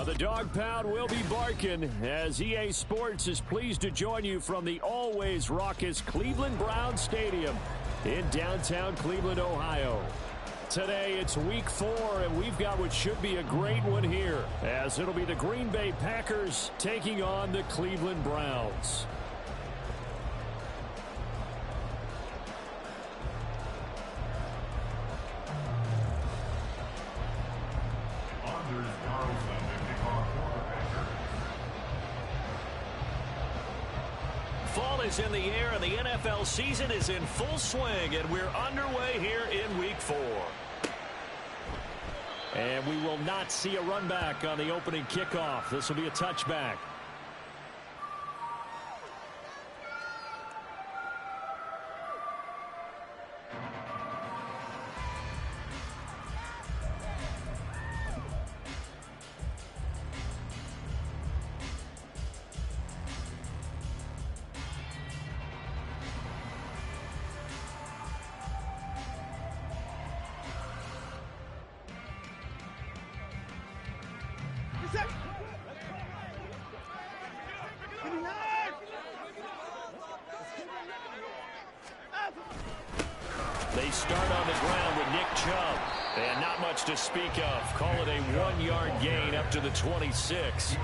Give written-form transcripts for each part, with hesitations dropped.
The dog pound will be barking as EA Sports is pleased to join you from the always raucous Cleveland Browns Stadium in downtown Cleveland, Ohio. Today it's week 4, and we've got what should be a great one here, as it'll be the Green Bay Packers taking on the Cleveland Browns. Fall is in the air, and the NFL season is in full swing, and we're underway here in Week 4. And we will not see a run back on the opening kickoff. This will be a touchback. They start on the ground with Nick Chubb. And not much to speak of. Call it a 1-yard gain up to the 26.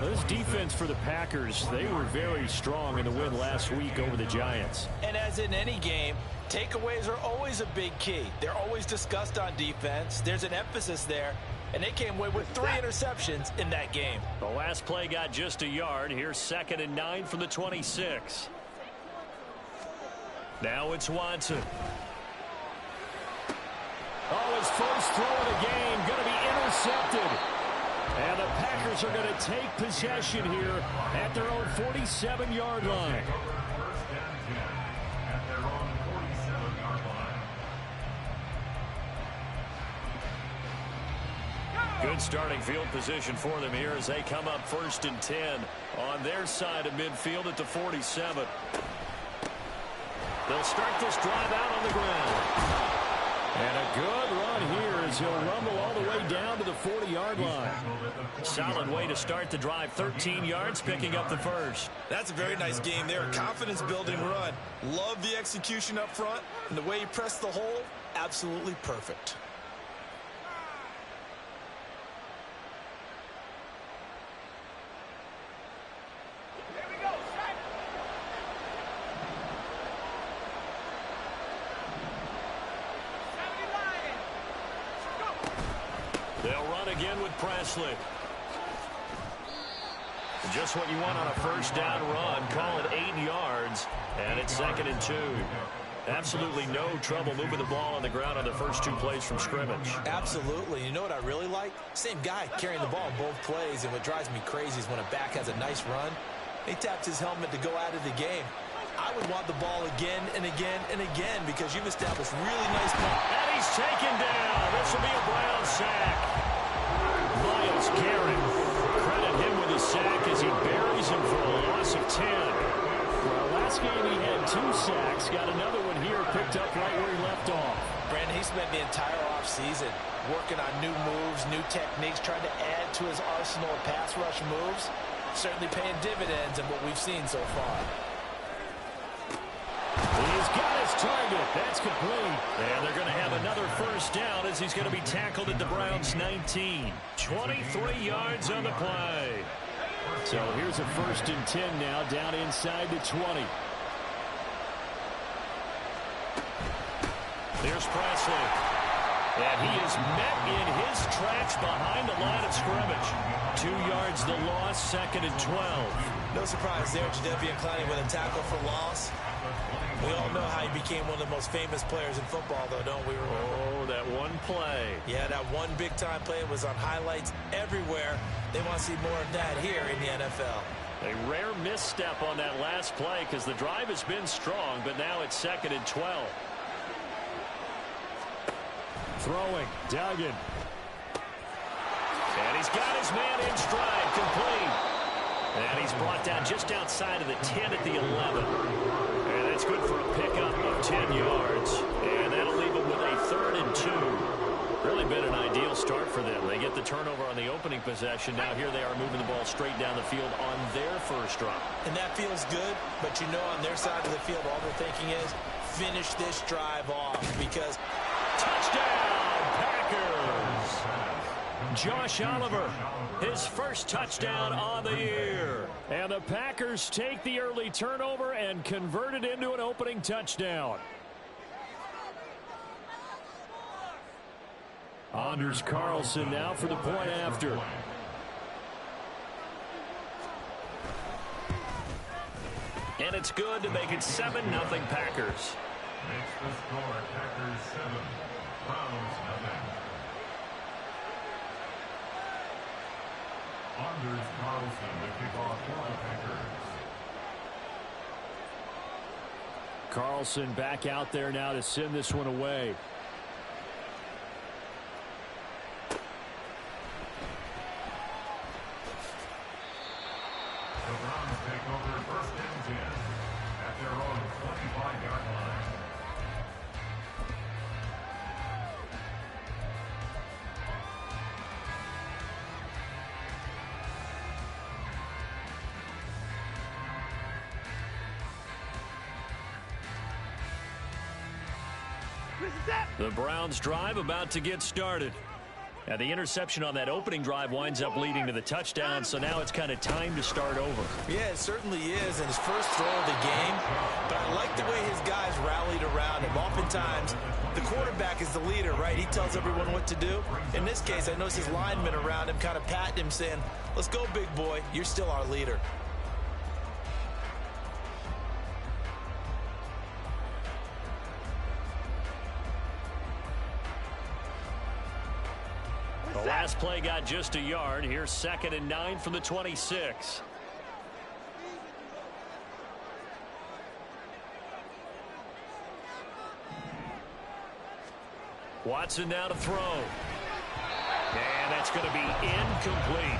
This defense for the Packers, they were very strong in the win last week over the Giants. And as in any game, takeaways are always a big key. They're always discussed on defense. There's an emphasis there. And they came away with 3 interceptions in that game. The last play got just a yard. Here's 2nd and 9 from the 26. Now it's Watson. Oh, his first throw of the game going to be intercepted. And the Packers are going to take possession here at their own 47-yard line. Good starting field position for them here as they come up 1st and 10 on their side of midfield at the 47. They'll start this drive out on the ground. And a good run here as he'll rumble all the way down to the 40-yard line. Solid way to start the drive. 13 yards, picking up the first. That's a very nice game there. Confidence-building run. Love the execution up front. And the way he pressed the hole, absolutely perfect. They'll run again with Presley. Just what you want on a first down run. Call it 8 yards, and it's 2nd and 2. Absolutely no trouble moving the ball on the ground on the first 2 plays from scrimmage. Absolutely. You know what I really like? Same guy carrying the ball both plays, and what drives me crazy is when a back has a nice run, he taps his helmet to go out of the game. I would want the ball again and again and again because you've established really nice ball. And he's taken down. This will be a Brown sack. Myles Garrett, credit him with a sack as he buries him for a loss of 10. Well, last game he had 2 sacks. Got another one here picked up right where he left off. Brandon, he spent the entire offseason working on new moves, new techniques, trying to add to his arsenal of pass rush moves. Certainly paying dividends in what we've seen so far. He's got his target. That's complete. And they're going to have another first down as he's going to be tackled at the Browns' 19. 23 yards on the play. So here's a 1st and 10 now down inside the 20. There's Presley. And he is met in his tracks behind the line of scrimmage. 2 yards the loss, 2nd and 12. No surprise there, Jadeveon Clowney with a tackle for loss. We all know how he became one of the most famous players in football, though, don't we? Oh, that one play. Yeah, that one big-time play was on highlights everywhere. They want to see more of that here in the NFL. A rare misstep on that last play because the drive has been strong, but now it's 2nd and 12. Throwing, Duggan. And he's got his man in stride, complete. And he's brought down just outside of the 10 at the 11. And that's good for a pickup of 10 yards. And that'll leave him with a 3rd and 2. Really been an ideal start for them. They get the turnover on the opening possession. Now here they are moving the ball straight down the field on their first drive. And that feels good, but you know on their side of the field, all they're thinking is finish this drive off because touchdown, Packers! Josh Oliver, his first touchdown on the year. And the Packers take the early turnover and convert it into an opening touchdown. Anders Carlson now for the point after. And it's good to make it 7-0 Packers. Makes the score Packers 7, Browns nothing. Anders Carlson to kick off for the Packers. Carlson back out there now to send this one away. The Browns take over first and 10 at their own 25-yard line. The Browns drive about to get started. Now the interception on that opening drive winds up leading to the touchdown, so now it's kind of time to start over. yeah, it certainly is, and his first throw of the game. But I like the way his guys rallied around him. Oftentimes, the quarterback is the leader, right? He tells everyone what to do. In this case, I noticed his linemen around him kind of patting him, saying, let's go, big boy. You're still our leader. The last play got just a yard. Here's 2nd and 9 from the 26. Watson now to throw. And that's going to be incomplete.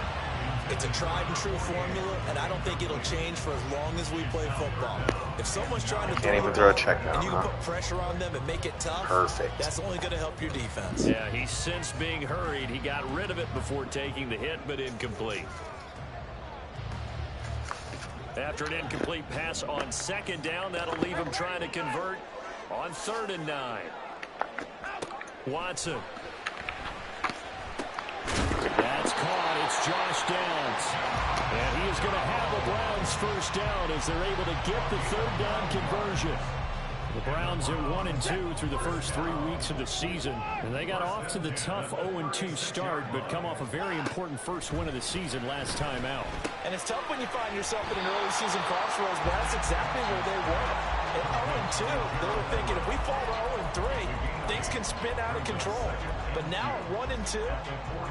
It's a tried-and-true formula, and I don't think it'll change for as long as we play football. If someone's trying to throw a check down, and you can put pressure on them and make it tough, perfect. That's only going to help your defense. Yeah, he's since being hurried. He got rid of it before taking the hit, but incomplete. After an incomplete pass on 2nd down, that'll leave him trying to convert on 3rd and 9. Watson. That's caught. It's Josh Downs. And he is going to have the Browns first down as they're able to get the 3rd down conversion. The Browns at 1-2 through the first 3 weeks of the season. And they got off to the tough 0-2 start, but come off a very important first win of the season last time out. And it's tough when you find yourself in an early season crossroads, but that's exactly where they were. At 0-2, they were thinking if we fall to 0-3, things can spin out of control. But now at 1-2,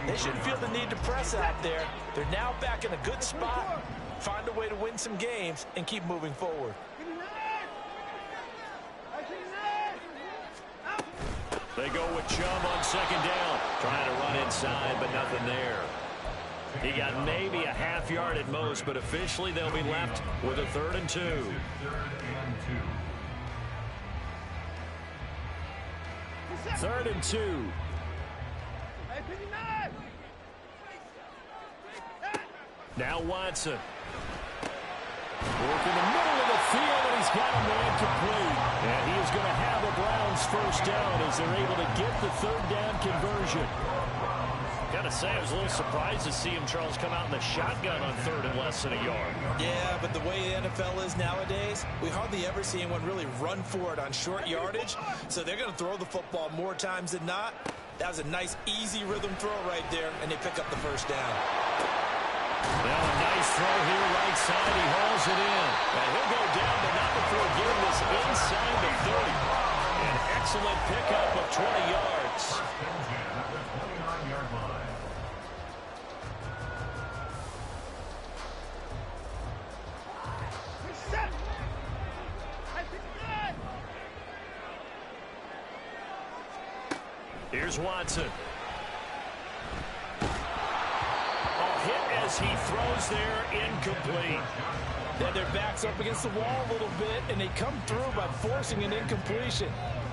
they shouldn't feel the need to press out there. They're now back in a good spot, find a way to win some games, and keep moving forward. They go with Chubb on 2nd down. Trying to run inside, but nothing there. He got maybe a half yard at most, but officially they'll be left with a 3rd and 2. 3rd and 2. 3rd and 2. Now Watson. Work in the middle of the field, and he's got him incomplete. And he is going to have the Browns first down as they're able to get the 3rd down conversion. Gotta say, I was a little surprised to see him, Charles, come out in the shotgun on 3rd and less than a yard. Yeah, but the way the NFL is nowadays, we hardly ever see anyone really run for it on short yardage. So they're going to throw the football more times than not. That was a nice, easy rhythm throw right there, and they pick up the first down. Well, a nice throw here right side. He hauls it in. And he'll go down, but not before getting this inside the 30. An excellent pickup of 20 yards. Here's Watson. Hit as he throws there, incomplete. Then their backs up against the wall a little bit, and they come through by forcing an incompletion.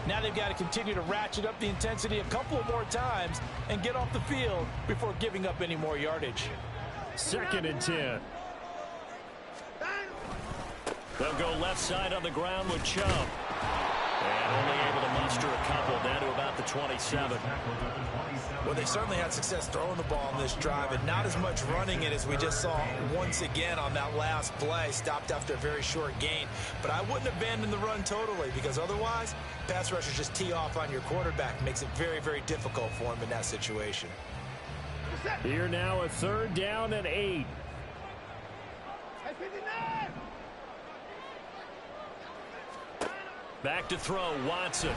Now they've got to continue to ratchet up the intensity a couple of more times and get off the field before giving up any more yardage. 2nd and 10. They'll go left side on the ground with Chubb. And only able to muster a couple down to about the 27. Well, they certainly had success throwing the ball on this drive and not as much running it as we just saw once again on that last play. Stopped after a very short gain. But I wouldn't abandon the run totally because otherwise, pass rushers just tee off on your quarterback. Makes it very, very difficult for him in that situation. Here now a 3rd down and 8. Back to throw, Watson.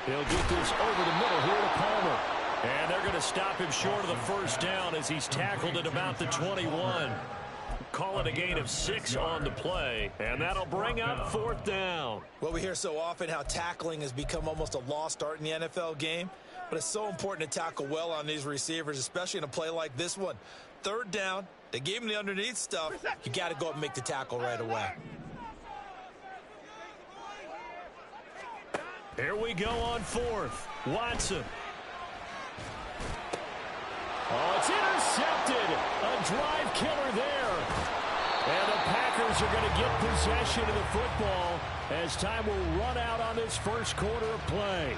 He'll get this over the middle here to Palmer. And they're going to stop him short of the 1st down as he's tackled at about the 21. Call it a gain of 6 on the play, and that'll bring up 4th down. Well, we hear so often how tackling has become almost a lost art in the NFL game, but it's so important to tackle well on these receivers, especially in a play like this one. 3rd down, they gave him the underneath stuff. You got to go up and make the tackle right away. Here we go on 4th. Watson. Oh, it's intercepted. A drive killer there. And the Packers are going to get possession of the football as time will run out on this 1st quarter of play.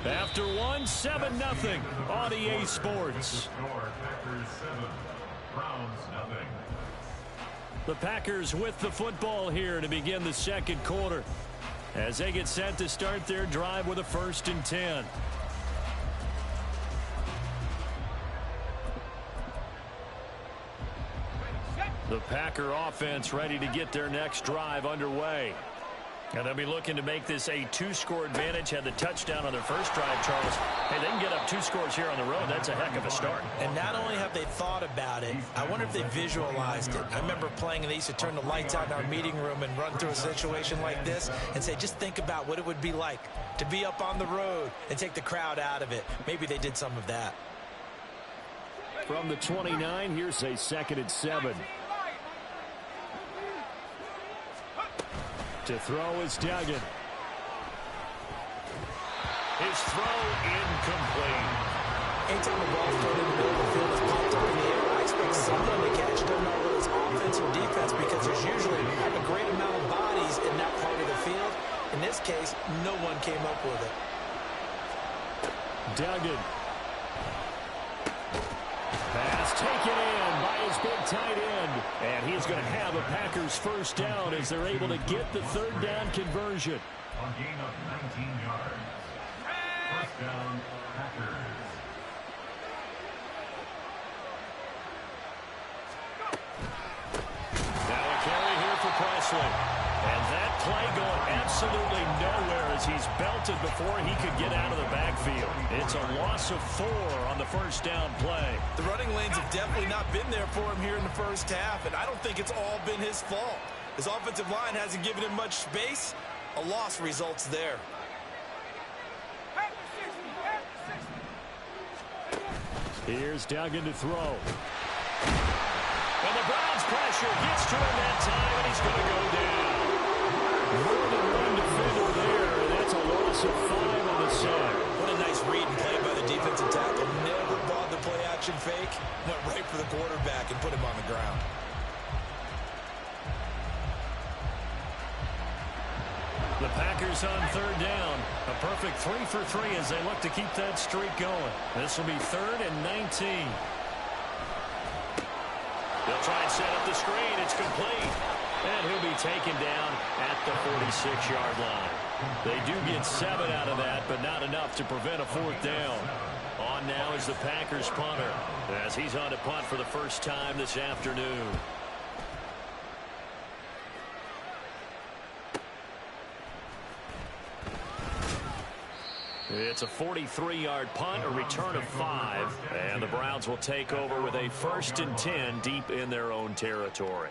After 1, 7-0 on EA Sports. The Packers with the football here to begin the 2nd quarter as they get set to start their drive with a 1st and 10. The Packer offense ready to get their next drive underway. And they'll be looking to make this a 2-score advantage. Had the touchdown on their 1st drive, Charles. Hey, they can get up 2 scores here on the road. That's a heck of a start. And not only have they thought about it, I wonder if they visualized it. I remember playing, and they used to turn the lights out in our meeting room and run through a situation like this and say, just think about what it would be like to be up on the road and take the crowd out of it. Maybe they did some of that. From the 29, here's a 2nd and 7. To throw is Duggan. His throw incomplete. Anytime the ball's thrown in the middle of the field is popped up in the air, I expect someone to catch. Don't know whether it's offense or defense because there's usually a great amount of bodies in that part of the field. In this case, no one came up with it. Duggan. Pass taken in by his big tight end. And he's going to have a Packers 1st down as they're able to get the 3rd down conversion. On gain of 19 yards. 1st down, Packers. Now a carry here for Presley. And that play going absolutely nowhere as he's belted before he could get out of the backfield. It's a loss of 4 on the 1st down play. The running lanes have definitely not been there for him here in the 1st half, and I don't think it's all been his fault. His offensive line hasn't given him much space. A loss results there. Here's Duggan to throw. And the Browns pressure gets to him that time, and he's going to go down. More than one defender there, and that's a loss of 5 on the side. What a nice read and play by the defensive tackle. Never bought the play-action fake. Went right for the quarterback and put him on the ground. The Packers on 3rd down. A perfect 3 for 3 as they look to keep that streak going. This will be 3rd and 19. They'll try and set up the screen. It's complete. And he'll be taken down at the 46-yard line. They do get 7 out of that, but not enough to prevent a 4th down. On now is the Packers punter as he's on to punt for the 1st time this afternoon. It's a 43-yard punt, a return of 5, and the Browns will take over with a 1st and 10 deep in their own territory.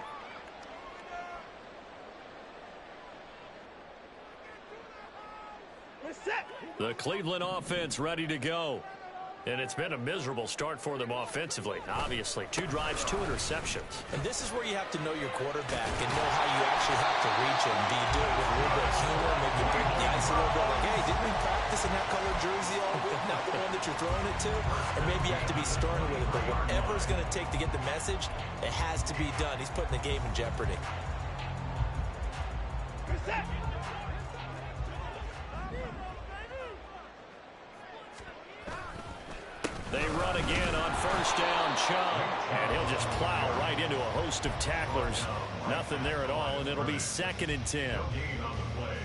The Cleveland offense ready to go. And it's been a miserable start for them offensively. Obviously, 2 drives, 2 interceptions. And this is where you have to know your quarterback and know how you actually have to reach him. Do you do it with a little bit of humor? Maybe you break the ice a little bit like, hey, didn't we practice in that colored jersey all week? Not the one that you're throwing it to? Or maybe you have to be stern with it. But whatever it's going to take to get the message, it has to be done. He's putting the game in jeopardy. They run again on first down, Chung. And he'll just plow right into a host of tacklers. Nothing there at all, and it'll be 2nd and 10.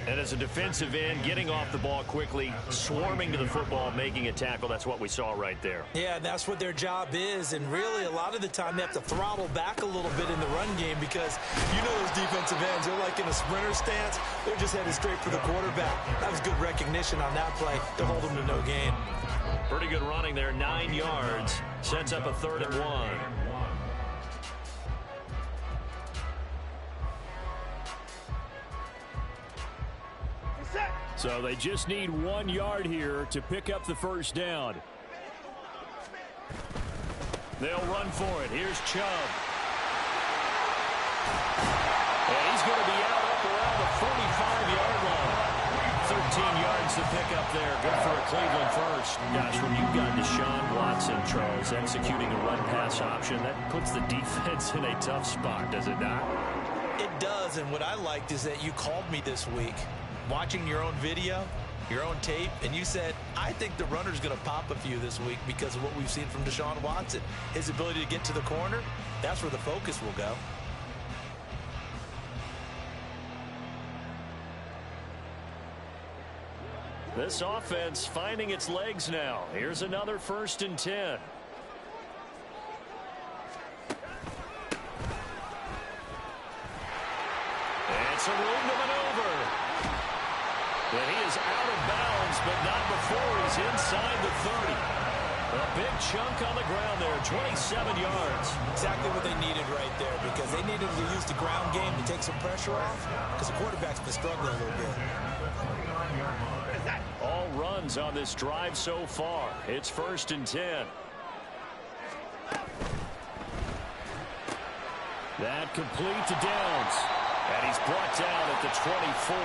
And as a defensive end, getting off the ball quickly, swarming to the football, making a tackle, that's what we saw right there. Yeah, that's what their job is. And really, a lot of the time, they have to throttle back a little bit in the run game because you know those defensive ends, they're like in a sprinter stance. They're just headed straight for the quarterback. That was good recognition on that play to hold them to no gain. Pretty good running there, 9 yards. Sets up a 3rd and 1. So they just need 1 yard here to pick up the first down. They'll run for it. Here's Chubb. And he's going to be out up around the 45-yard line. 13 yards to pick up there. Good for a Cleveland first. Gosh, when you've got Deshaun Watson, Charles, executing a run-pass option, that puts the defense in a tough spot, does it not? It does, and what I liked is that you called me this week, watching your own video, your own tape, and you said, I think the runner's going to pop a few this week because of what we've seen from Deshaun Watson. His ability to get to the corner, that's where the focus will go. This offense finding its legs now. Here's another 1st and 10. And some room to maneuver. And he is out of bounds, but not before he's inside the 30. A big chunk on the ground there, 27 yards. Exactly what they needed right there because they needed to use the ground game to take some pressure off because the quarterback's been struggling a little bit. All runs on this drive so far. It's 1st and 10. That complete to Downs. And he's brought down at the 24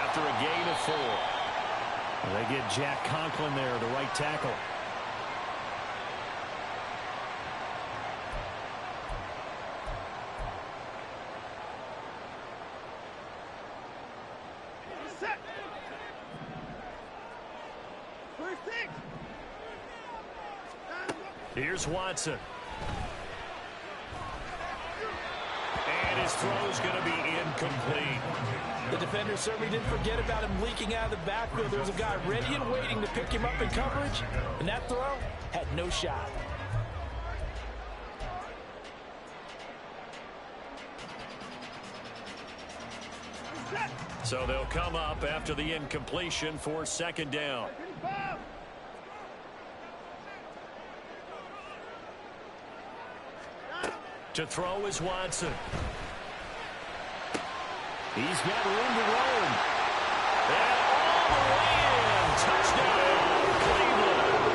after a gain of 4. They get Jack Conklin there, the right tackle. Here's Watson. And his throw's going to be incomplete. The defender certainly didn't forget about him leaking out of the backfield. There was a guy ready and waiting to pick him up in coverage, and that throw had no shot. So they'll come up after the incompletion for 2nd down. To throw is Watson. He's got room to roam. And all the way in. Touchdown, Cleveland.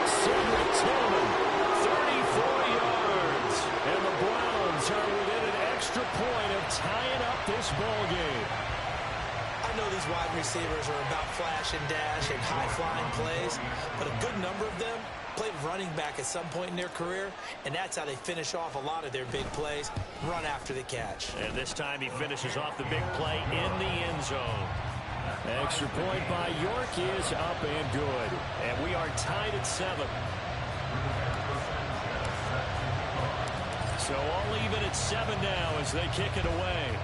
Cedric Tillman, 34 yards. And the Browns are within an extra point of tying up this ball game. I know these wide receivers are about flash and dash and high-flying plays, but a good number of them played running back at some point in their career, and that's how they finish off a lot of their big plays, run after the catch. And this time he finishes off the big play in the end zone. Extra point by York is up and good. And we are tied at 7. So all even at 7 now as they kick it away.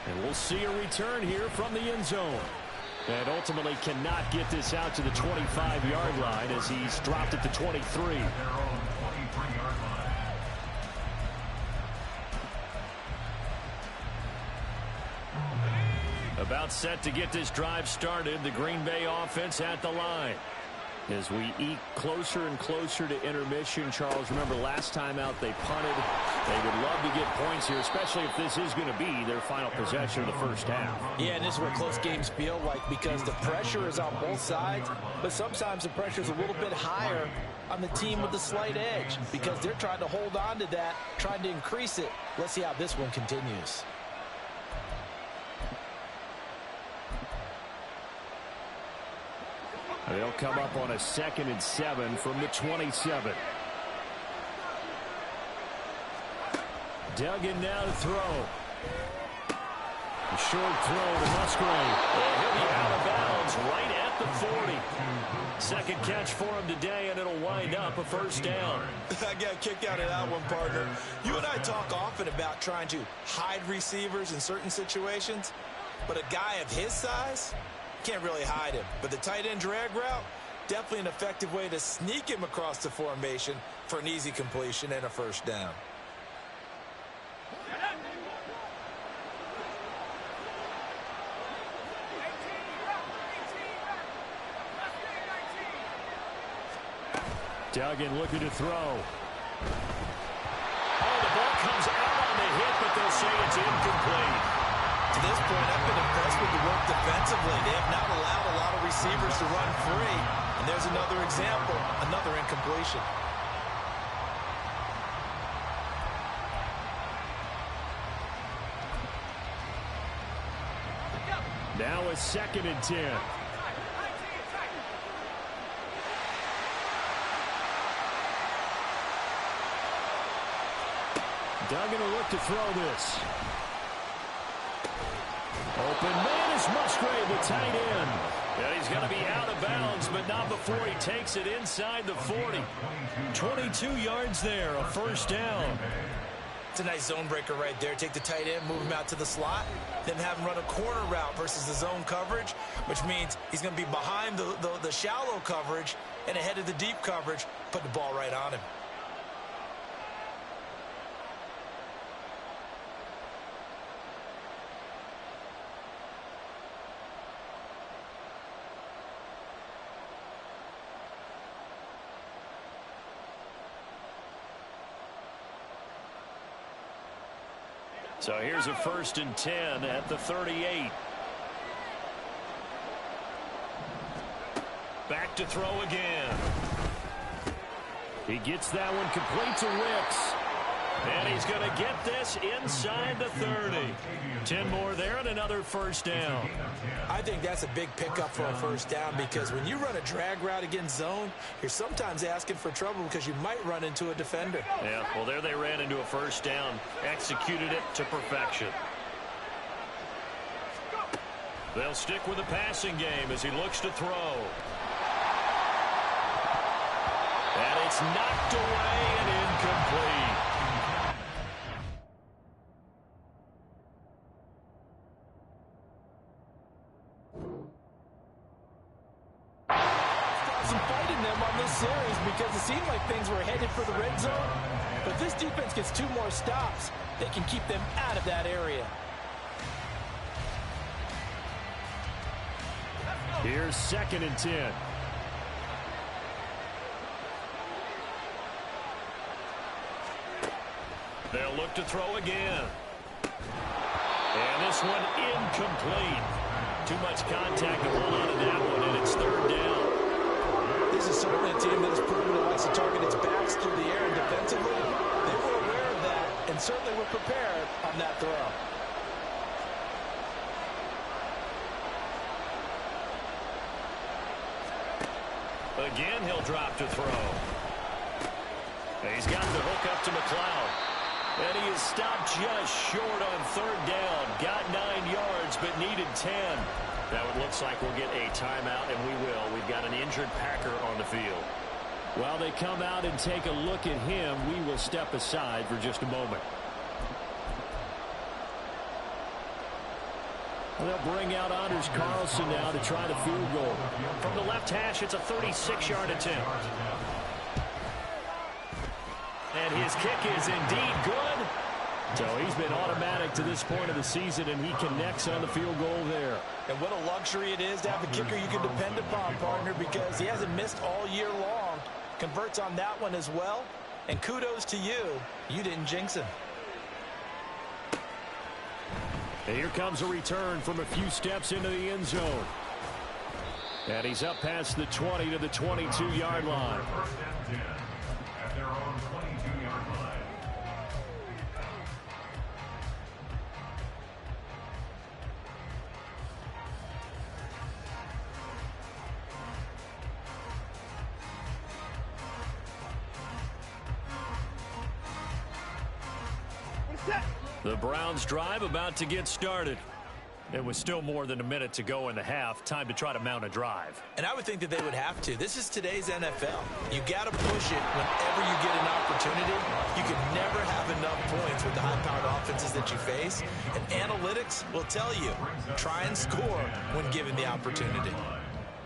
And we'll see a return here from the end zone. And ultimately cannot get this out to the 25-yard line as he's dropped at the 23. About set to get this drive started. The Green Bay offense at the line. As we eke closer and closer to intermission, Charles, remember last time out they punted. They would love to get points here, especially if this is going to be their final possession of the first half. Yeah, and this is what close games feel like because the pressure is on both sides, but sometimes the pressure is a little bit higher on the team with the slight edge because they're trying to hold on to that, trying to increase it. Let's see how this one continues. They'll come up on a 2nd and 7 from the 27. Duggan now to throw. A short throw to Musgrave. He'll be out of bounds right at the 40. Second catch for him today, and it'll wind up a first down. I got a kick out of that one, partner. You and I talk often about trying to hide receivers in certain situations, but a guy of his size can't really hide him. But the tight end drag route, definitely an effective way to sneak him across the formation for an easy completion and a first down. Duggan looking to throw. Oh, the ball comes out on the hit, but they'll say it's incomplete. To this point, I've been impressed with the work defensively. They have not allowed a lot of receivers to run free. And there's another example, another incompletion. Now a 2nd and 10. Duggan will look to throw this. Open man is Musgrave, the tight end. And he's going to be out of bounds, but not before he takes it inside the 40. 22 yards there, a first down. It's a nice zone breaker right there. Take the tight end, move him out to the slot, then have him run a corner route versus the zone coverage, which means he's going to be behind the shallow coverage and ahead of the deep coverage, put the ball right on him. So here's a 1st and 10 at the 38. Back to throw again. He gets that one complete to Wicks. And he's going to get this inside the 30. 10 more there and another first down. I think that's a big pickup for a first down because when you run a drag route against zone, you're sometimes asking for trouble because you might run into a defender. Yeah, well, there they ran into a first down, executed it to perfection. They'll stick with the passing game as he looks to throw. And it's knocked away and incomplete. Some fight in them on this series because it seemed like things were headed for the red zone. But if this defense gets 2 more stops, they can keep them out of that area. Here's 2nd and 10. They'll look to throw again. And this one incomplete. Too much contact to hold on to that one, and it's 3rd down. This is certainly a team that has proven it likes to target its backs through the air and defensively. They were aware of that and certainly were prepared on that throw. Again, he'll drop to throw. He's got the hook up to McLeod. And he is stopped just short on 3rd down. Got 9 yards, but needed 10. Now it looks like we'll get a timeout, and we will. We've got an injured Packer on the field. While they come out and take a look at him, we will step aside for just a moment. They'll bring out Anders Carlson now to try the field goal. From the left hash, it's a 36-yard attempt. And his kick is indeed good. So he's been automatic to this point of the season, and he connects on the field goal there. And what a luxury it is to have a kicker you can depend upon, partner, because he hasn't missed all year long. Converts on that one as well. And kudos to you. You didn't jinx him. And here comes a return from a few steps into the end zone. And he's up past the 20 to the 22-yard line. First and 10 at their own 22-yard line. The Browns drive about to get started. It was still more than a minute to go in the half. Time to try to mount a drive. And I would think that they would have to. This is today's NFL. You got to push it whenever you get an opportunity. You can never have enough points with the high-powered offenses that you face. And analytics will tell you, try and score when given the opportunity.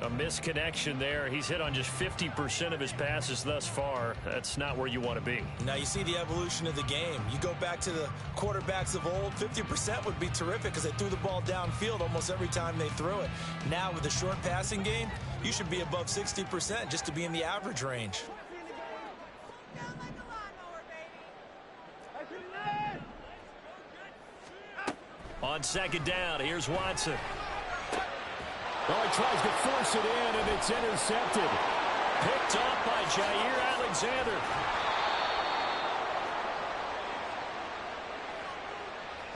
A misconnection there. He's hit on just 50% of his passes thus far. That's not where you want to be. Now you see the evolution of the game. You go back to the quarterbacks of old, 50% would be terrific because they threw the ball downfield almost every time they threw it. Now with the short passing game, you should be above 60% just to be in the average range. On second down, here's Watson. Oh, he tries to force it in, and it's intercepted. Picked off by Jair Alexander.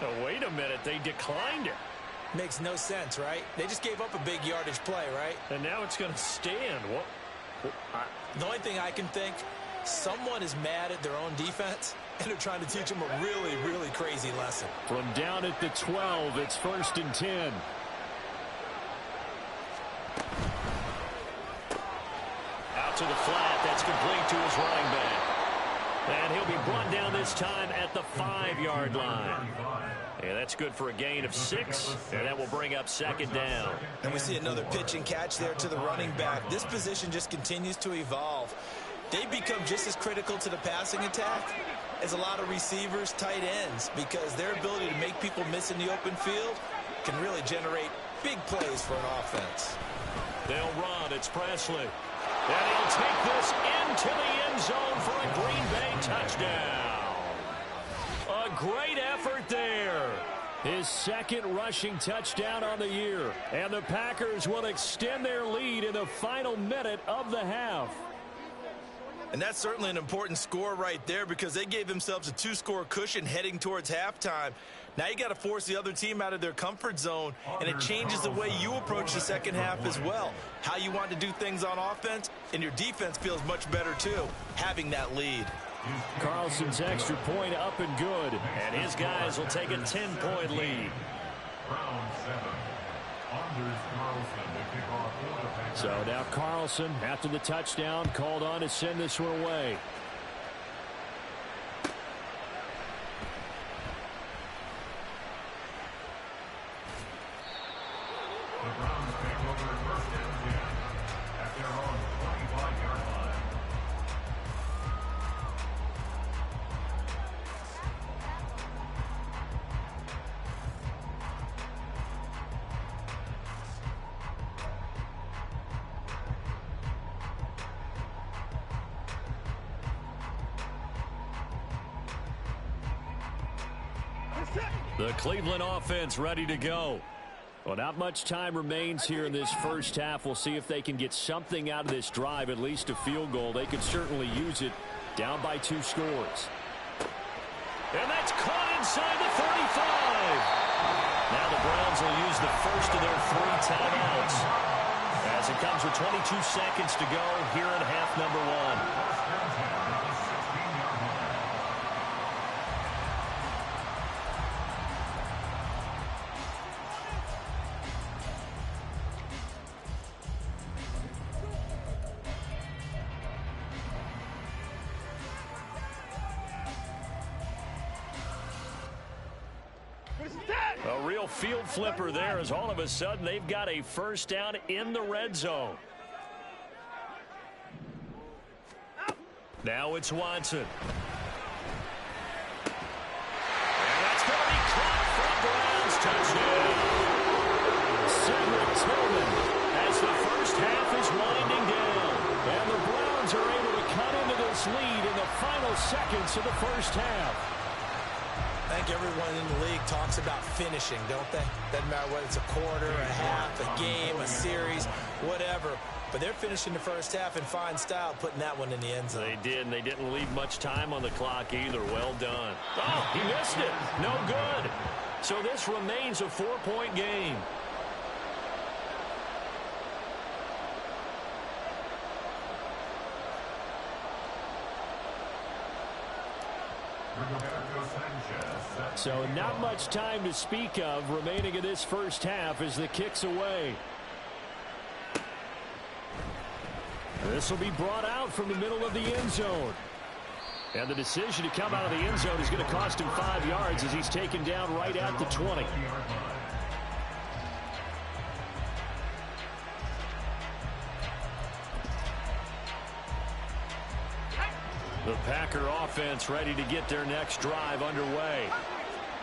Oh, wait a minute. They declined it. Makes no sense, right? They just gave up a big yardage play, right? And now it's going to stand. What? The only thing I can think, someone is mad at their own defense, and they're trying to teach them a really, really crazy lesson. From down at the 12, it's 1st and 10. Out to the flat. That's complete to his running back. And he'll be brought down this time at the 5-yard line. Yeah, that's good for a gain of 6, and that will bring up second down. And we see another pitch and catch there to the running back. This position just continues to evolve. They become just as critical to the passing attack as a lot of receivers, tight ends, because their ability to make people miss in the open field can really generate big plays for an offense. They'll run. It's Presley. And he'll take this into the end zone for a Green Bay touchdown. A great effort there. His second rushing touchdown on the year. And the Packers will extend their lead in the final minute of the half. And that's certainly an important score right there because they gave themselves a 2-score cushion heading towards halftime. Now you got to force the other team out of their comfort zone, and it changes the way you approach the second half as well. How you want to do things on offense, and your defense feels much better too, having that lead. Carlson's extra point up and good, and his guys will take a 10-point lead. Round 7. Anders Carlson to kick off for the Packers. So now Carlson, after the touchdown, called on to send this one away. The Browns take over 1st and 10 at their own 25-yard line. The Cleveland offense ready to go. Well, not much time remains here in this first half. We'll see if they can get something out of this drive, at least a field goal. They could certainly use it, down by 2 scores. And that's caught inside the 35. Now the Browns will use the first of their 3 timeouts as it comes with 22 seconds to go here in half number 1. A real field flipper there as all of a sudden they've got a first down in the red zone. Now it's Watson. this lead in the final seconds of the first half. I think everyone in the league talks about finishing, don't they? Doesn't matter whether it's a quarter, a half, a game, a series, whatever. But they're finishing the first half in fine style, putting that one in the end zone. They did, and they didn't leave much time on the clock either. Well done. Oh, he missed it. No good. So this remains a 4-point game. So not much time to speak of remaining in this first half as the kick's away. This will be brought out from the middle of the end zone. And the decision to come out of the end zone is going to cost him 5 yards as he's taken down right at the 20. The Packer offense ready to get their next drive underway.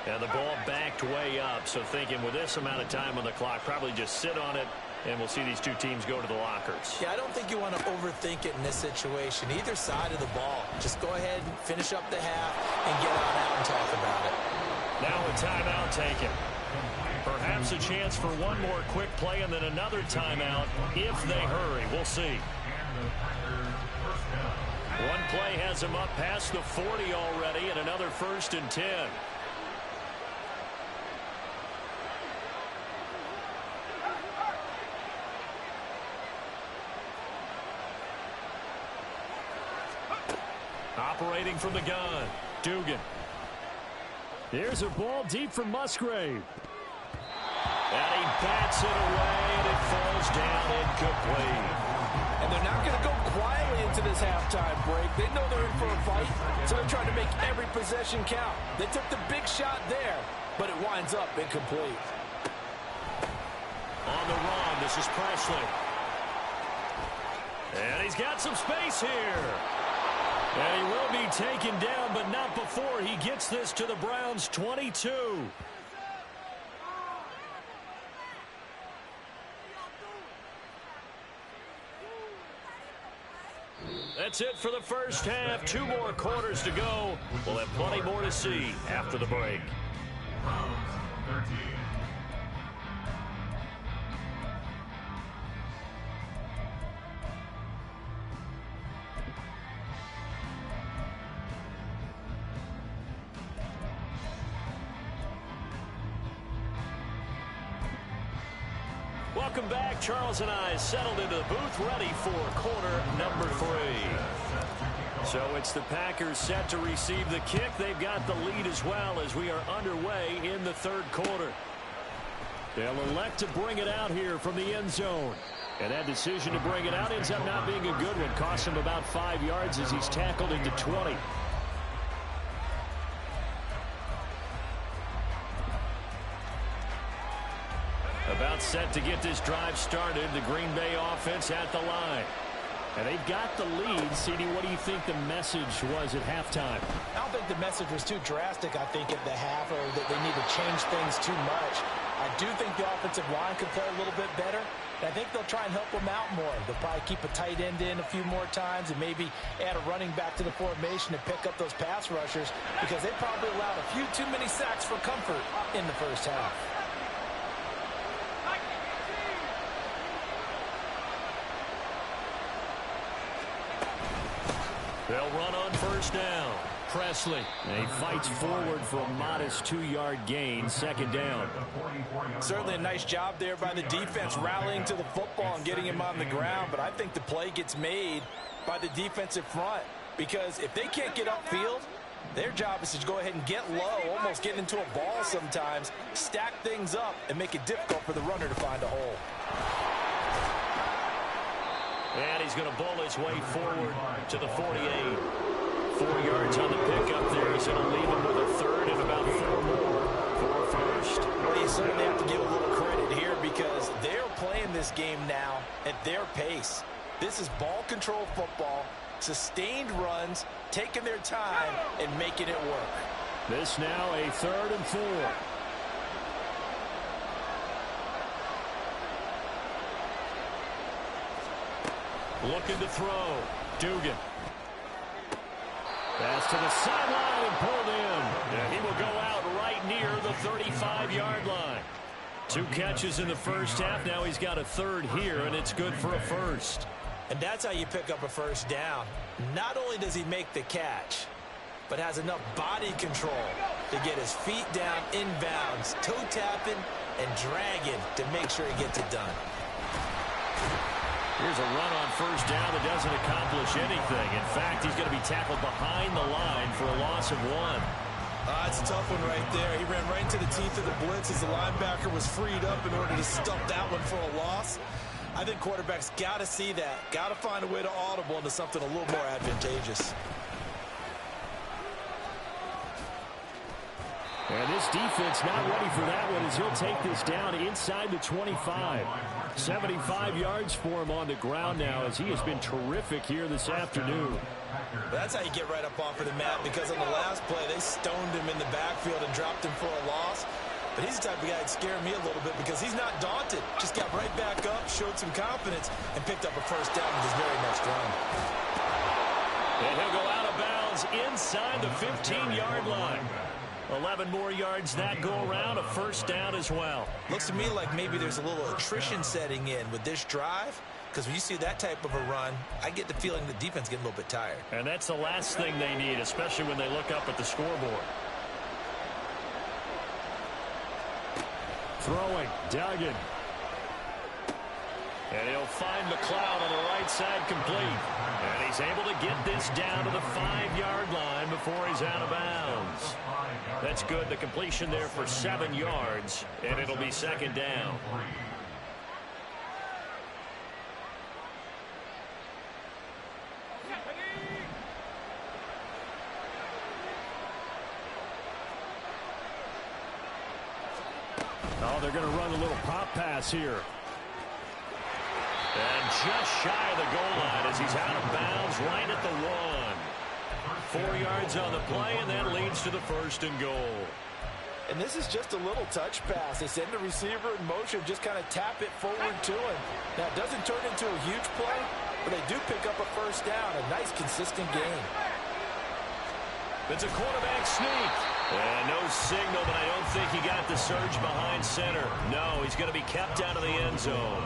And the ball backed way up, so thinking with this amount of time on the clock, probably just sit on it, and we'll see these two teams go to the lockers. Yeah, I don't think you want to overthink it in this situation. Either side of the ball. Just go ahead and finish up the half and get on out and talk about it. Now a timeout taken. Perhaps a chance for one more quick play and then another timeout if they hurry. We'll see. One play has him up past the 40 already, and another 1st and 10. Operating from the gun, Dugan. There's a ball deep from Musgrave. And he bats it away, and it falls down incomplete. And they're not going to go quietly into this halftime break. They know they're in for a fight, so they're trying to make every possession count. They took the big shot there, but it winds up incomplete. On the run, this is Presley. And he's got some space here. And he will be taken down, but not before he gets this to the Browns' 22. That's it for the first half. 2 more quarters to go. We'll have plenty more to see after the break. Welcome back. Charles and I settled into the booth ready for quarter number 3. So it's the Packers set to receive the kick. They've got the lead as well as we are underway in the 3rd quarter. They'll elect to bring it out here from the end zone. And that decision to bring it out ends up not being a good one. Costs him about 5 yards as he's tackled into 20. About set to get this drive started. The Green Bay offense at the line. And they've got the lead. CD, what do you think the message was at halftime? I don't think the message was too drastic, I think, at the half, or that they need to change things too much. I do think the offensive line could play a little bit better. And I think they'll try and help them out more. They'll probably keep a tight end in a few more times and maybe add a running back to the formation to pick up those pass rushers, because they probably allowed a few too many sacks for comfort in the first half. They'll run on first down. Presley. And he fights forward for a modest 2-yard gain. 2nd down. Certainly a nice job there by the defense rallying to the football and getting him on the ground. But I think the play gets made by the defensive front, because if they can't get upfield, their job is to go ahead and get low, almost get into a ball sometimes, stack things up, and make it difficult for the runner to find a hole. And he's going to bowl his way forward to the 48. 4 yards on the pickup there. He's going to leave him with a 3rd and about 4 more for a 1st. Well, you certainly have to give a little credit here, because they're playing this game now at their pace. This is ball control football, sustained runs, taking their time, and making it work. This now a 3rd and 4. Looking to throw. Dugan. Pass to the sideline and pulled in. And he will go out right near the 35-yard line. 2 catches in the first half. Now he's got a third here, and it's good for a first. And that's how you pick up a first down. Not only does he make the catch, but has enough body control to get his feet down inbounds, toe tapping and dragging to make sure he gets it done. Here's a run on first down that doesn't accomplish anything. In fact, he's going to be tackled behind the line for a loss of 1. It's a tough one right there. He ran right into the teeth of the blitz as the linebacker was freed up in order to stuff that one for a loss. I think quarterbacks got to see that. Got to find a way to audible into something a little more advantageous. And this defense not ready for that one as he'll take this down inside the 25. 75 yards for him on the ground now as he has been terrific here this afternoon. That's how you get right up off of the mat, because on the last play they stoned him in the backfield and dropped him for a loss. But he's the type of guy that scared me a little bit because he's not daunted. Just got right back up, showed some confidence, and picked up a first down with his very next run. And he'll go out of bounds inside the 15-yard line. 11 more yards that go around, a first down as well. Looks to me like maybe there's a little attrition setting in with this drive, because when you see that type of a run, I get the feeling the defense getting a little bit tired. And that's the last thing they need, especially when they look up at the scoreboard. Throwing, Duggan. And he'll find McLeod on the right side complete. And he's able to get this down to the 5-yard line before he's out of bounds. That's good. The completion there for 7 yards, and it'll be second down. Oh, they're going to run a little pop pass here. And just shy of the goal line as he's out of bounds right at the 1. 4 yards on the play, and that leads to the 1st and goal. And this is just a little touch pass. They send the receiver in motion, just kind of tap it forward to him. Now, it doesn't turn into a huge play, but they do pick up a first down. A nice, consistent gain. It's a quarterback sneak. And no signal, but I don't think he got the surge behind center. No, he's going to be kept out of the end zone.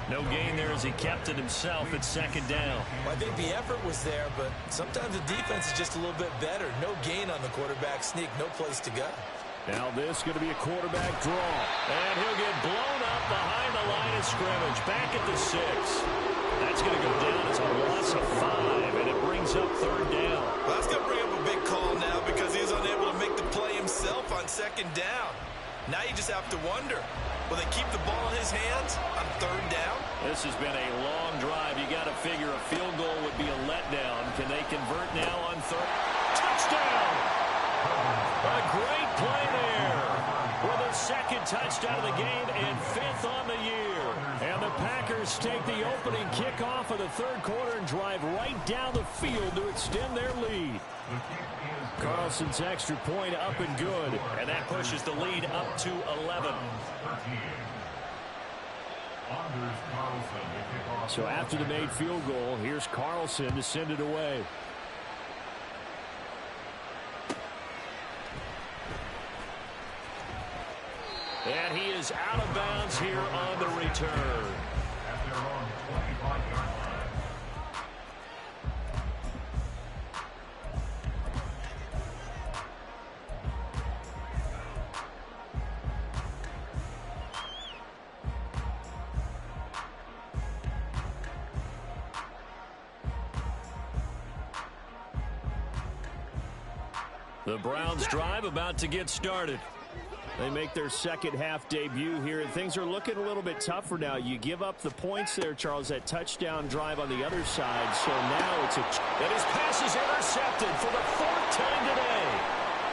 No gain there as he kept it himself at second down. Well, I think the effort was there, but sometimes the defense is just a little bit better. No gain on the quarterback sneak, no place to go. Now this is going to be a quarterback draw. And he'll get blown up behind the line of scrimmage. Back at the 6. That's going to go down as a loss of 5, and it brings up third down. Well, that's going to bring up a big call now because he was unable to make the play himself on second down. Now you just have to wonder, will they keep the ball in his hands on third down? This has been a long drive. You got to figure a field goal would be a letdown. Can they convert now on third? Touchdown! A great play there for the 2nd touchdown of the game and 5th on the year. And the Packers take the opening kickoff of the 3rd quarter and drive right down the field to extend their lead. Carlson's extra point up and good, and that pushes the lead up to 11. So after the made field goal, here's Carlson to send it away. And he is out of bounds here on the return. The Browns drive about to get started. They make their second half debut here, and things are looking a little bit tougher now. You give up the points there, Charles, that touchdown drive on the other side. So now it's and his pass is intercepted for the 4th time today.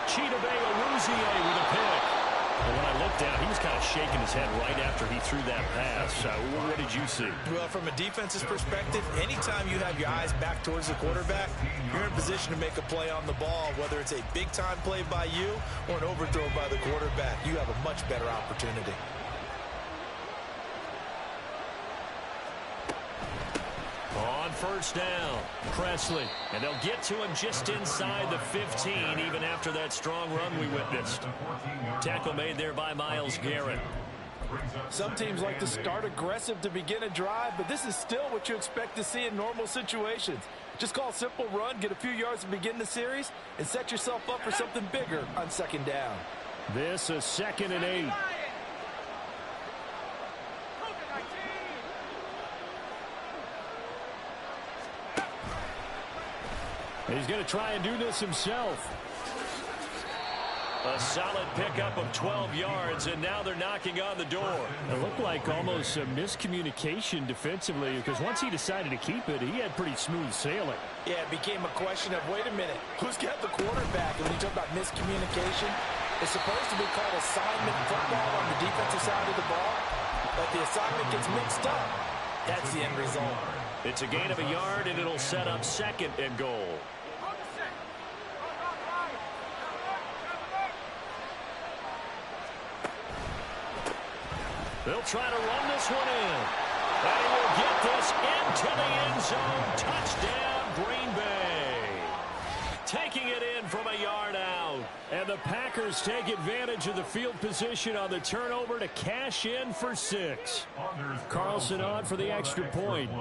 Chidobe Awuzie with a pick. And when I looked down, he was kind of shaking his head right after he threw that pass. What did you see? Well, from a defense's perspective, anytime you have your eyes back towards the quarterback, you're in position to make a play on the ball, whether it's a big-time play by you or an overthrow by the quarterback. You have a much better opportunity. On first down. Presley. And they'll get to him just inside the 15, even after that strong run we witnessed. Tackle made there by Myles Garrett. Some teams like to start aggressive to begin a drive, but this is still what you expect to see in normal situations. Just call a simple run, get a few yards to begin the series, and set yourself up for something bigger on second down. This is 2nd and 8. He's going to try and do this himself. A solid pickup of 12 yards, and now they're knocking on the door. It looked like almost a miscommunication defensively, because once he decided to keep it, he had pretty smooth sailing. Yeah, it became a question of, wait a minute, who's got the quarterback? And when you talk about miscommunication, it's supposed to be called assignment football on the defensive side of the ball, but the assignment gets mixed up. That's the end result. It's a gain of a yard, and it'll set up 2nd and goal. They'll try to run this one in. And he will get this into the end zone. Touchdown, Green Bay. Taking it in from a yard out. And the Packers take advantage of the field position on the turnover to cash in for 6. Carlson on for the extra point.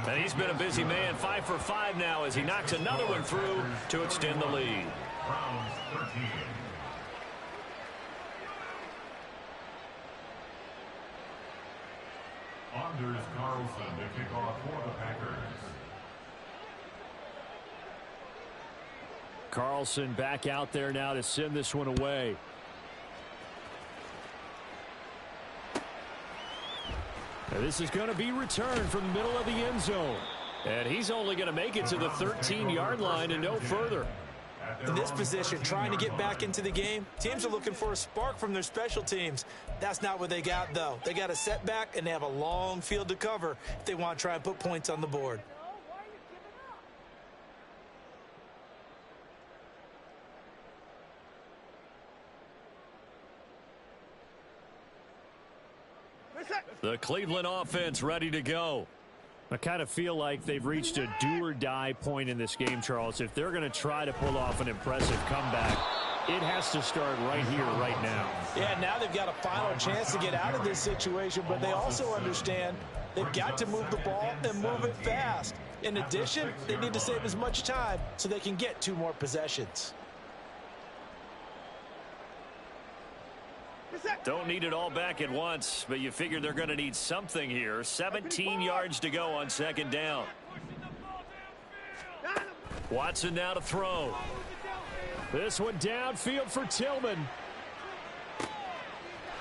And he's been a busy man, 5 for 5 now as he knocks another one through to extend the lead. Browns 13. Anders Carlson to kick off for the Packers. Carlson back out there now to send this one away. And this is going to be returned from the middle of the end zone. And he's only going to make it to the 13-yard line and no further. In this position, trying to get back into the game, teams are looking for a spark from their special teams. That's not what they got, though. They got a setback, and they have a long field to cover if they want to try and put points on the board. The Cleveland offense ready to go. I kind of feel like they've reached a do-or-die point in this game, Charles. If they're going to try to pull off an impressive comeback, it has to start right here, right now. Yeah, now they've got a final chance to get out of this situation, but they also understand they've got to move the ball and move it fast. In addition, they need to save as much time so they can get 2 more possessions. Don't need it all back at once, but you figure they're going to need something here. 17 yards to go on second down. Watson now to throw. This one downfield for Tillman.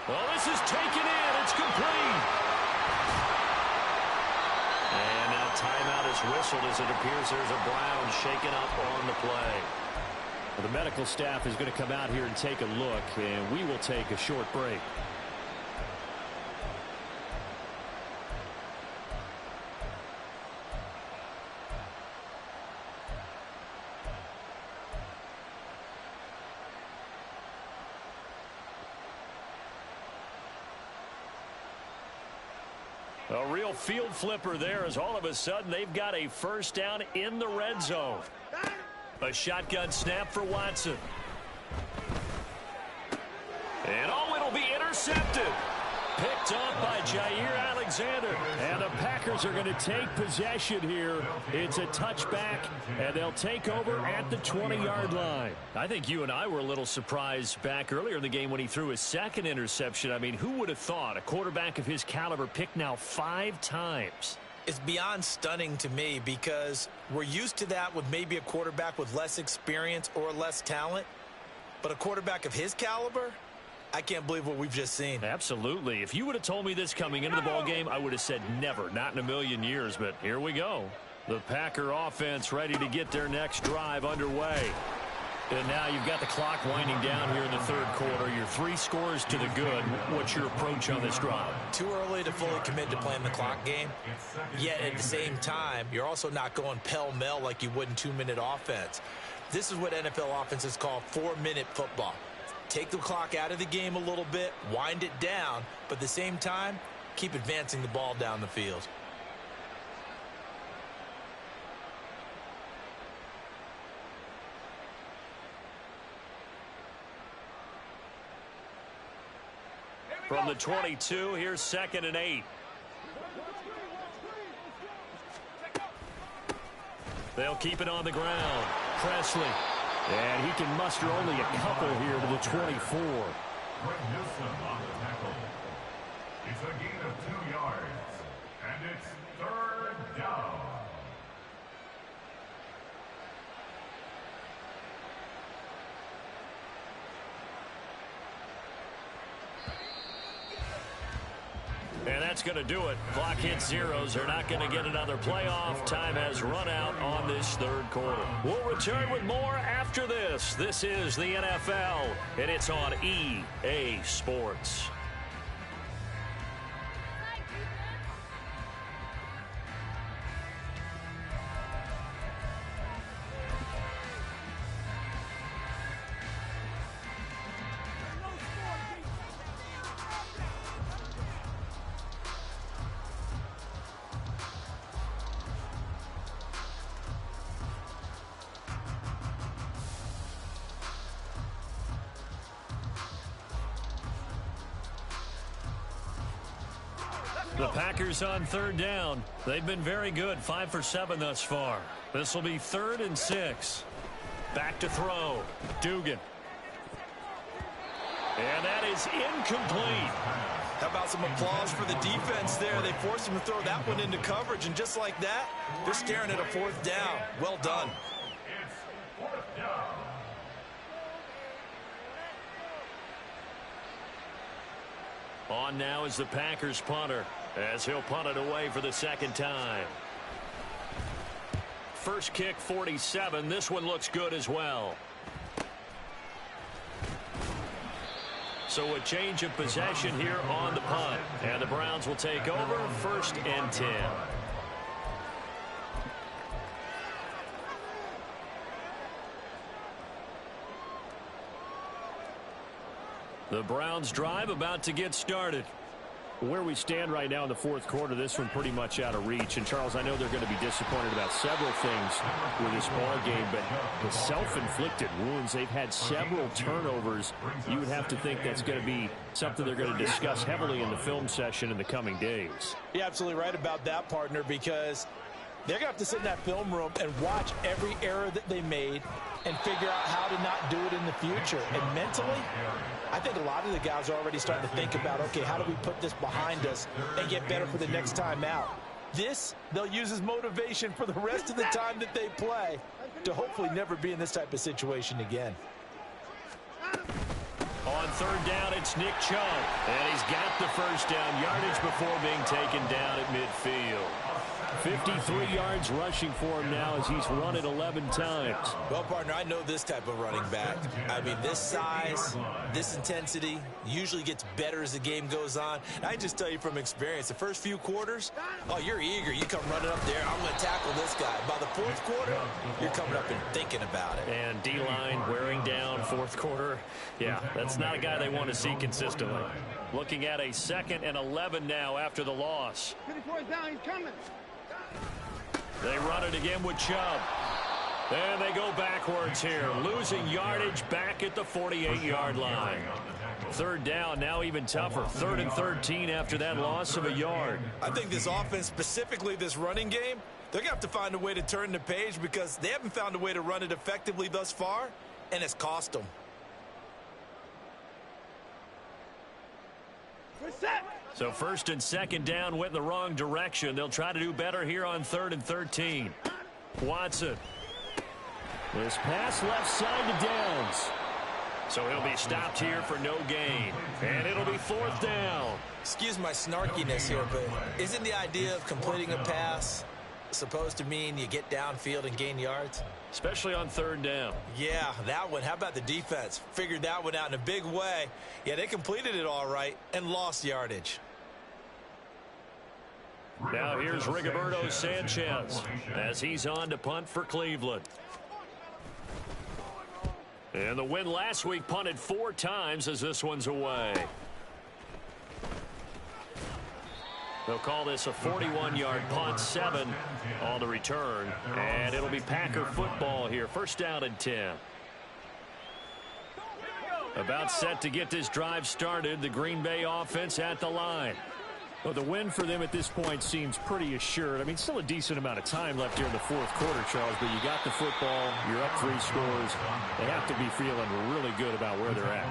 Well, this is taken in. It's complete. And now timeout is whistled as it appears there's a Brown shaken up on the play. The medical staff is going to come out here and take a look, and we will take a short break. A real field flipper there as all of a sudden they've got a first down in the red zone. A shotgun snap for Watson. And it'll be intercepted. Picked off by Jair Alexander. And the Packers are going to take possession here. It's a touchback, and they'll take over at the 20-yard line. I think you and I were a little surprised back earlier in the game when he threw his second interception. I mean, who would have thought a quarterback of his caliber picked now 5 times? It's beyond stunning to me because we're used to that with maybe a quarterback with less experience or less talent. But a quarterback of his caliber, I can't believe what we've just seen. Absolutely. If you would have told me this coming into the ballgame, I would have said never, not in a million years. But here we go. The Packer offense ready to get their next drive underway. And now you've got the clock winding down here in the third quarter. You're 3 scores to the good. What's your approach on this drive? Too early to fully commit to playing the clock game. Yet at the same time, you're also not going pell-mell like you would in 2-minute offense. This is what NFL offenses call 4-minute football. take the clock out of the game a little bit, wind it down, but at the same time, keep advancing the ball down the field. From the 22, here's 2nd and 8. They'll keep it on the ground. Presley. And he can muster only a couple here to the 24. It's a gain of 2 yards, and it's 3rd down. And that's going to do it. Clock hits zeros. They're not going to get another playoff. Time has run out on this 3rd quarter. We'll return with more after this. This is the NFL, and it's on EA Sports. The Packers on 3rd down. They've been very good, 5 for 7 thus far. This will be 3rd and 6. Back to throw. Dugan. And that is incomplete. How about some applause for the defense there? They forced him to throw that one into coverage, and just like that, they're staring at a 4th down. Well done. It's 4th down. On now is the Packers punter, as he'll punt it away for the 2nd time. First kick, 47. This one looks good as well. So a change of possession here on the punt. And the Browns will take over, 1st and 10. The Browns drive about to get started. Where we stand right now in the 4th quarter, this one pretty much out of reach. And, Charles, I know they're going to be disappointed about several things with this ball game, but the self-inflicted wounds, they've had several turnovers. You would have to think that's going to be something they're going to discuss heavily in the film session in the coming days. You're absolutely right about that, partner, because they're going to have to sit in that film room and watch every error that they made and figure out how to not do it in the future. And mentally, I think a lot of the guys are already starting to think about, okay, how do we put this behind us and get better for the next time out? This, they'll use as motivation for the rest of the time that they play to hopefully never be in this type of situation again. On 3rd down, it's Nick Chubb. And he's got the 1st down yardage before being taken down at midfield. 53 yards rushing for him now as he's run it 11 times. Well, partner, I know this type of running back. I mean, this size, this intensity usually gets better as the game goes on. And I just tell you from experience, the first few quarters, oh, you're eager. You come running up there, I'm going to tackle this guy. By the 4th quarter, you're coming up and thinking about it. And D-line wearing down 4th quarter. Yeah, that's not a guy they want to see consistently. Looking at a 2nd and 11 now after the loss. 54th down, he's coming. They run it again with Chubb. And they go backwards here, losing yardage back at the 48-yard line. 3rd down, now even tougher. 3rd and 13 after that loss of a yard. I think this offense, specifically this running game, they're going to have to find a way to turn the page because they haven't found a way to run it effectively thus far, and it's cost them. We're set. So 1st and 2nd down went in the wrong direction. They'll try to do better here on 3rd and 13. Watson. This pass left side to Downs. So he'll be stopped here for no gain. And it'll be 4th down. Excuse my snarkiness here, but isn't the idea of completing a pass supposed to mean you get downfield and gain yards? Especially on 3rd down. Yeah, that one. How about the defense? Figured that one out in a big way. Yeah, they completed it all right and lost yardage. Now here's Rigoberto Sanchez as he's on to punt for Cleveland. And the win last week punted 4 times as this one's away. They'll call this a 41-yard punt, 7 on the return. And it'll be Packer football here. First down and 10. About set to get this drive started. The Green Bay offense at the line. Well, the win for them at this point seems pretty assured. I mean, still a decent amount of time left here in the fourth quarter, Charles, but you got the football, you're up 3 scores. They have to be feeling really good about where they're at.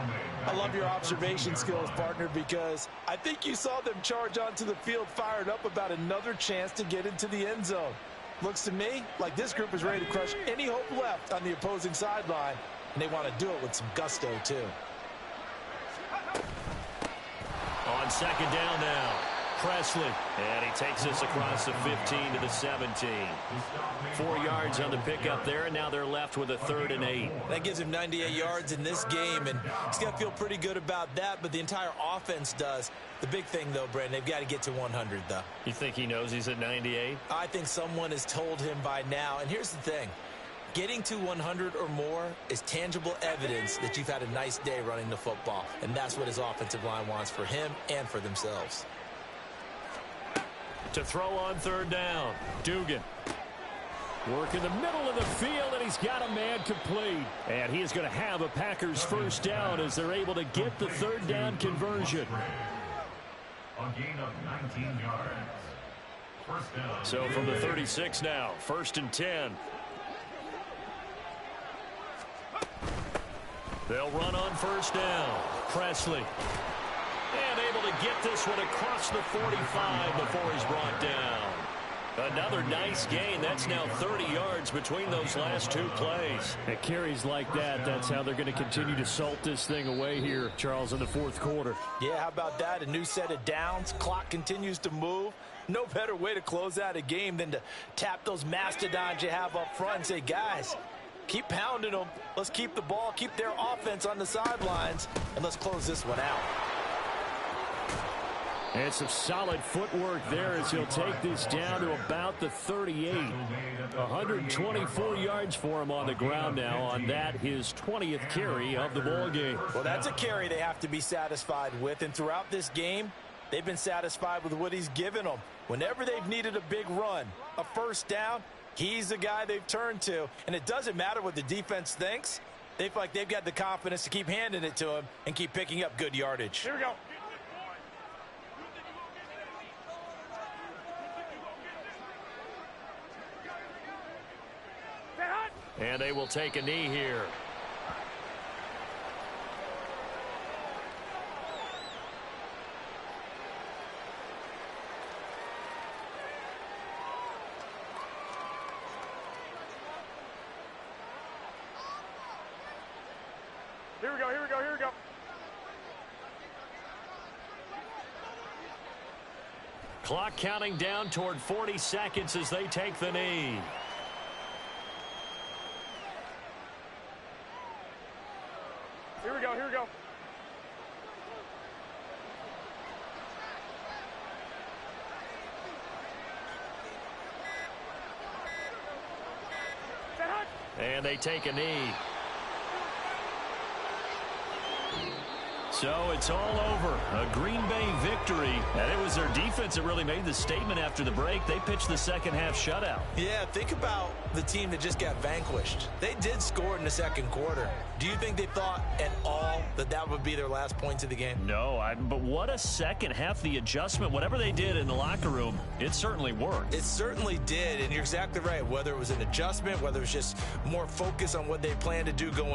I love your observation skills, partner, because I think you saw them charge onto the field fired up about another chance to get into the end zone. Looks to me like this group is ready to crush any hope left on the opposing sideline, and they want to do it with some gusto, too. On second down now, Presley. And he takes this across the 15 to the 17. 4 yards on the pickup there, and now they're left with a 3rd and 8. That gives him 98 yards in this game, and he's got to feel pretty good about that, but the entire offense does. The big thing, though, Brandon, they've got to get to 100, though. You think he knows he's at 98? I think someone has told him by now, and here's the thing. Getting to 100 or more is tangible evidence that you've had a nice day running the football, and that's what his offensive line wants for him and for themselves. To throw on 3rd down, Dugan. Work in the middle of the field, and he's got a man complete. And he is going to have a Packers first down as they're able to get the 3rd down conversion. A gain of 19 yards. First down. So from the 36 now, 1st and 10. They'll run on 1st down. Presley. And able to get this one across the 45 before he's brought down. Another nice gain. That's now 30 yards between those last 2 plays. At carries like that, that's how they're going to continue to salt this thing away here, Charles, in the fourth quarter. Yeah, how about that? A new set of downs. Clock continues to move. No better way to close out a game than to tap those mastodons you have up front and say, guys, keep pounding them. Let's keep the ball, keep their offense on the sidelines, and let's close this one out. And some solid footwork there as he'll take this down to about the 38. 124 yards for him on the ground now on that, his 20th carry of the ball game. Well, that's a carry they have to be satisfied with, and throughout this game, they've been satisfied with what he's given them. Whenever they've needed a big run, a first down, he's the guy they've turned to, and it doesn't matter what the defense thinks. They feel like they've got the confidence to keep handing it to him and keep picking up good yardage. Here we go. And they will take a knee here. Here we go, here we go, here we go. Clock counting down toward 40 seconds as they take the knee. Here we go, here we go. And they take a knee. So it's all over. A Green Bay victory. And it was their defense that really made the statement after the break. They pitched the second half shutout. Yeah, think about the team that just got vanquished. They did score in the second quarter. Do you think they thought at all that that would be their last points of the game? No, but what a second half. The adjustment, whatever they did in the locker room, it certainly worked. It certainly did, and you're exactly right. Whether it was an adjustment, whether it was just more focus on what they planned to do going